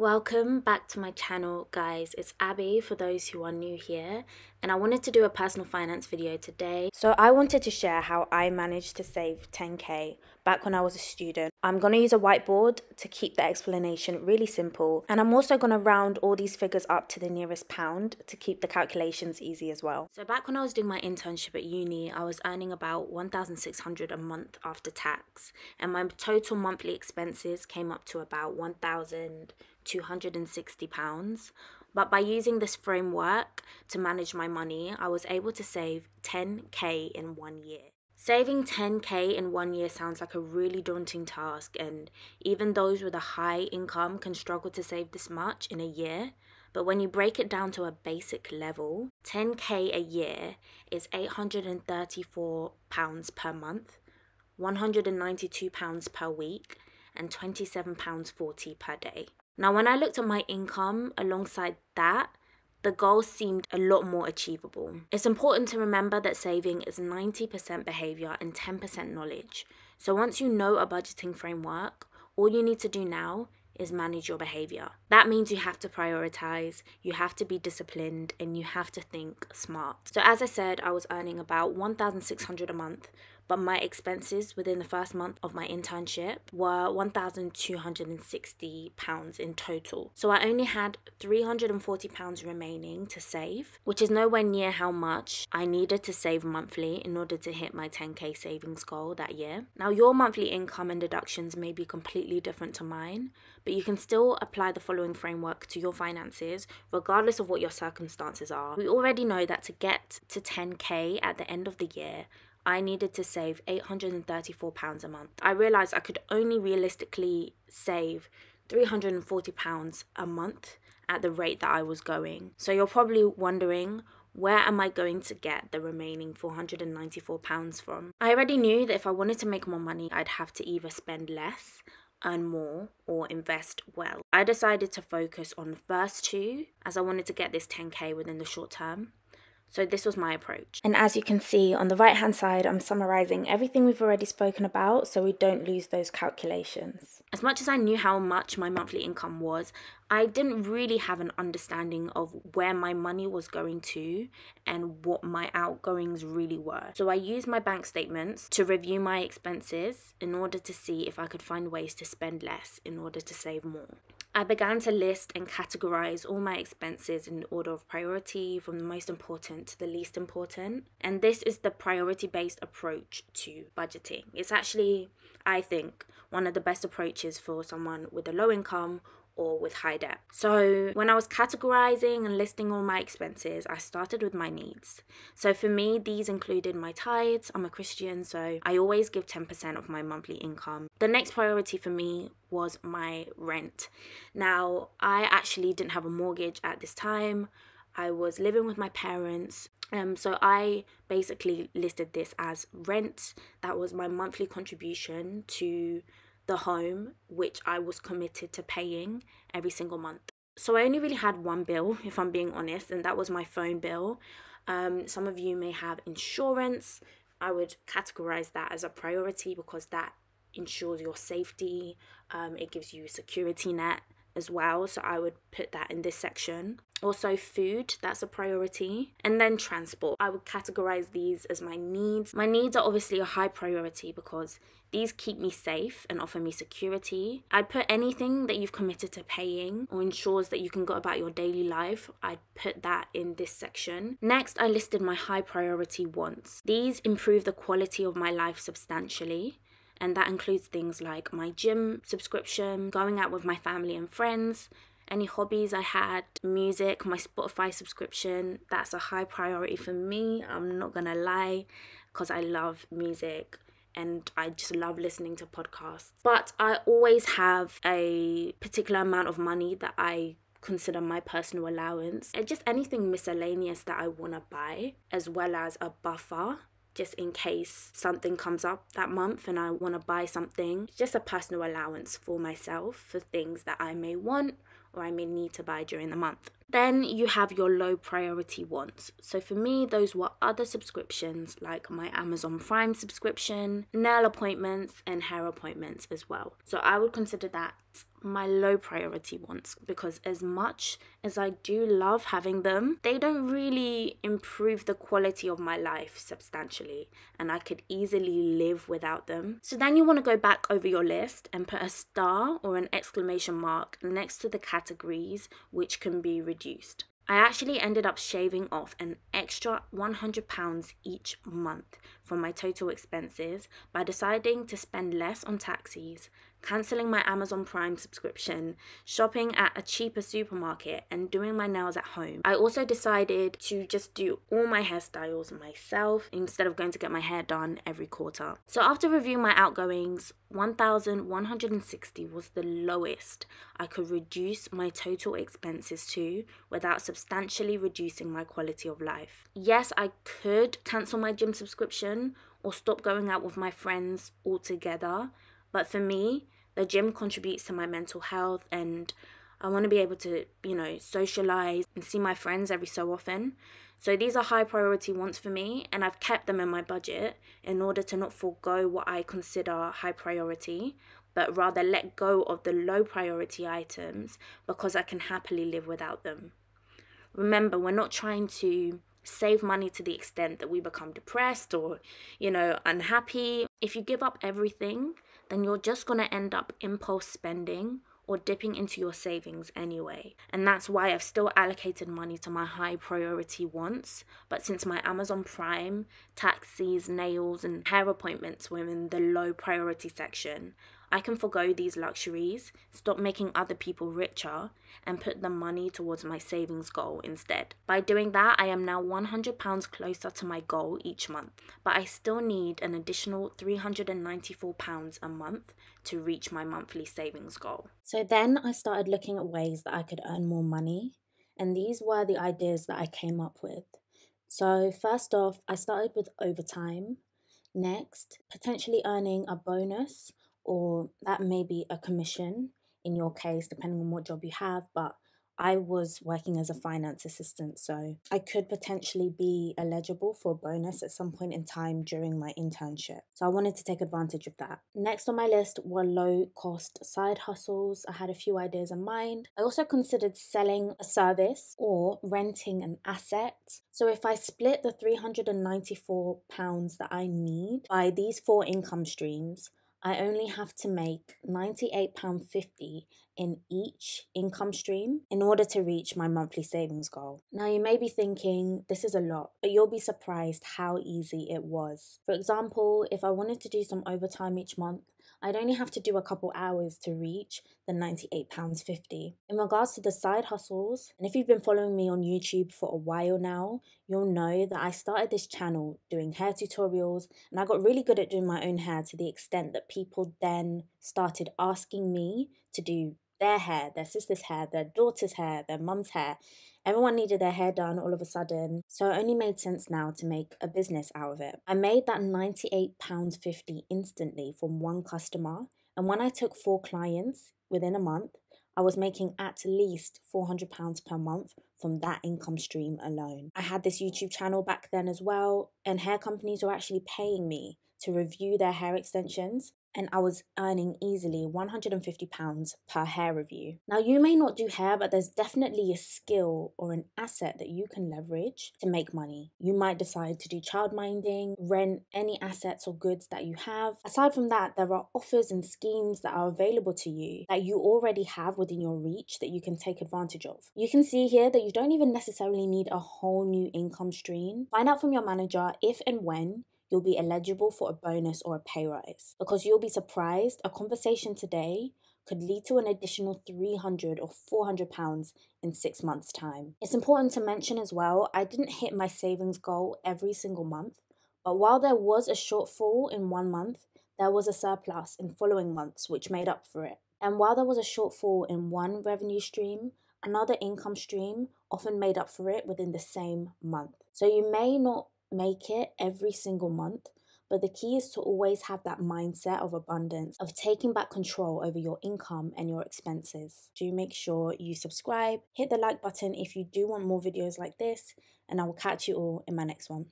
Welcome back to my channel, guys. It's Abby for those who are new here, and I wanted to do a personal finance video today. So I wanted to share how I managed to save 10k back when I was a student. I'm going to use a whiteboard to keep the explanation really simple, and I'm also going to round all these figures up to the nearest pound to keep the calculations easy as well. So back when I was doing my internship at uni, I was earning about 1,600 a month after tax, and my total monthly expenses came up to about £1,260. But by using this framework to manage my money, I was able to save 10k in 1 year. Saving 10k in 1 year sounds like a really daunting task, and even those with a high income can struggle to save this much in a year. But when you break it down to a basic level, 10k a year is £834 per month, £192 per week, and £27.40 per day. Now, when I looked at my income alongside that, the goal seemed a lot more achievable. It's important to remember that saving is 90% behavior and 10% knowledge. So once you know a budgeting framework, all you need to do now is manage your behavior. That means you have to prioritize, you have to be disciplined, and you have to think smart. So as I said, I was earning about 1,600 a month, but my expenses within the first month of my internship were £1,260 in total. So I only had £340 remaining to save, which is nowhere near how much I needed to save monthly in order to hit my 10k savings goal that year. Now, your monthly income and deductions may be completely different to mine, but you can still apply the following framework to your finances regardless of what your circumstances are. We already know that to get to 10k at the end of the year, I needed to save £834 a month. I realised I could only realistically save £340 a month at the rate that I was going. So you're probably wondering, where am I going to get the remaining £494 from? I already knew that if I wanted to make more money, I'd have to either spend less, earn more, or invest well. I decided to focus on the first two as I wanted to get this 10k within the short term. So this was my approach. And as you can see on the right hand side, I'm summarizing everything we've already spoken about so we don't lose those calculations. As much as I knew how much my monthly income was, I didn't really have an understanding of where my money was going to and what my outgoings really were. So I used my bank statements to review my expenses in order to see if I could find ways to spend less in order to save more. I began to list and categorize all my expenses in order of priority, from the most important to the least important. And this is the priority-based approach to budgeting. It's actually, I think, one of the best approaches for someone with a low income or with high debt. So when I was categorizing and listing all my expenses, I started with my needs. So for me, these included my tithes. I'm a Christian, so I always give 10% of my monthly income. The next priority for me was my rent. Now, I actually didn't have a mortgage at this time. I was living with my parents. So I basically listed this as rent. That was my monthly contribution to the home, which I was committed to paying every single month. So I only really had one bill, if I'm being honest, and that was my phone bill. Some of you may have insurance. I would categorize that as a priority because that ensures your safety. It gives you a security net as well, so I would put that in this section. Also food, that's a priority. And then transport, I would categorize these as my needs. My needs are obviously a high priority because these keep me safe and offer me security. I'd put anything that you've committed to paying or ensures that you can go about your daily life. I'd put that in this section. Next, I listed my high priority wants. These improve the quality of my life substantially. And that includes things like my gym subscription, going out with my family and friends, any hobbies I had, music, my Spotify subscription. That's a high priority for me, I'm not gonna lie, because I love music and I just love listening to podcasts. But I always have a particular amount of money that I consider my personal allowance, and just anything miscellaneous that I want to buy, as well as a buffer just in case something comes up that month and I want to buy something. It's just a personal allowance for myself for things that I may want or I may need to buy during the month. Then you have your low priority wants. So for me, those were other subscriptions like my Amazon Prime subscription, nail appointments, and hair appointments as well. So I would consider that my low priority wants, because as much as I do love having them, they don't really improve the quality of my life substantially, and I could easily live without them. So then you want to go back over your list and put a star or an exclamation mark next to the categories which can be reduced. I actually ended up shaving off an extra £100 each month from my total expenses by deciding to spend less on taxis, cancelling my Amazon Prime subscription, shopping at a cheaper supermarket, and doing my nails at home. I also decided to just do all my hairstyles myself instead of going to get my hair done every quarter. So after reviewing my outgoings, 1,160 was the lowest I could reduce my total expenses to without substantially reducing my quality of life. Yes, I could cancel my gym subscription or stop going out with my friends altogether, but for me, the gym contributes to my mental health, and I want to be able to, socialize and see my friends every so often. So these are high priority wants for me, and I've kept them in my budget in order to not forego what I consider high priority, but rather let go of the low priority items because I can happily live without them. Remember, we're not trying to save money to the extent that we become depressed or, unhappy. If you give up everything, then you're just going to end up impulse spending or dipping into your savings anyway. And that's why I've still allocated money to my high priority wants. But since my Amazon Prime, taxis, nails, and hair appointments were in the low priority section, I can forgo these luxuries, stop making other people richer, and put the money towards my savings goal instead. By doing that, I am now £100 closer to my goal each month, but I still need an additional £394 a month to reach my monthly savings goal. So then I started looking at ways that I could earn more money, and these were the ideas that I came up with. So first off, I started with overtime. Next, potentially earning a bonus, or that may be a commission in your case, depending on what job you have. But I was working as a finance assistant, so I could potentially be eligible for a bonus at some point in time during my internship. So I wanted to take advantage of that. Next on my list were low cost side hustles. I had a few ideas in mind. I also considered selling a service or renting an asset. So if I split the £394 that I need by these 4 income streams, I only have to make £98.50 in each income stream in order to reach my monthly savings goal. Now you may be thinking this is a lot, but you'll be surprised how easy it was. For example, if I wanted to do some overtime each month, I'd only have to do a couple hours to reach the £98.50. In regards to the side hustles, and if you've been following me on YouTube for a while now, you'll know that I started this channel doing hair tutorials, and I got really good at doing my own hair to the extent that people then started asking me to do their hair, their sister's hair, their daughter's hair, their mum's hair. Everyone needed their hair done all of a sudden, so it only made sense now to make a business out of it. I made that £98.50 instantly from one customer, and when I took 4 clients within a month, I was making at least £400 per month from that income stream alone. I had this YouTube channel back then as well, and hair companies were actually paying me to review their hair extensions, and I was earning easily £150 per hair review. Now, you may not do hair, but there's definitely a skill or an asset that you can leverage to make money. You might decide to do childminding, rent any assets or goods that you have. Aside from that, there are offers and schemes that are available to you that you already have within your reach that you can take advantage of. You can see here that you don't even necessarily need a whole new income stream. Find out from your manager if and when you'll be eligible for a bonus or a pay rise, because you'll be surprised a conversation today could lead to an additional £300 or £400 in 6 months' time. It's important to mention as well, I didn't hit my savings goal every single month, but while there was a shortfall in one month, there was a surplus in following months which made up for it. And while there was a shortfall in one revenue stream, another income stream often made up for it within the same month. So you may not make it every single month, but the key is to always have that mindset of abundance, of taking back control over your income and your expenses. Do make sure you subscribe, hit the like button if you do want more videos like this, and I will catch you all in my next one.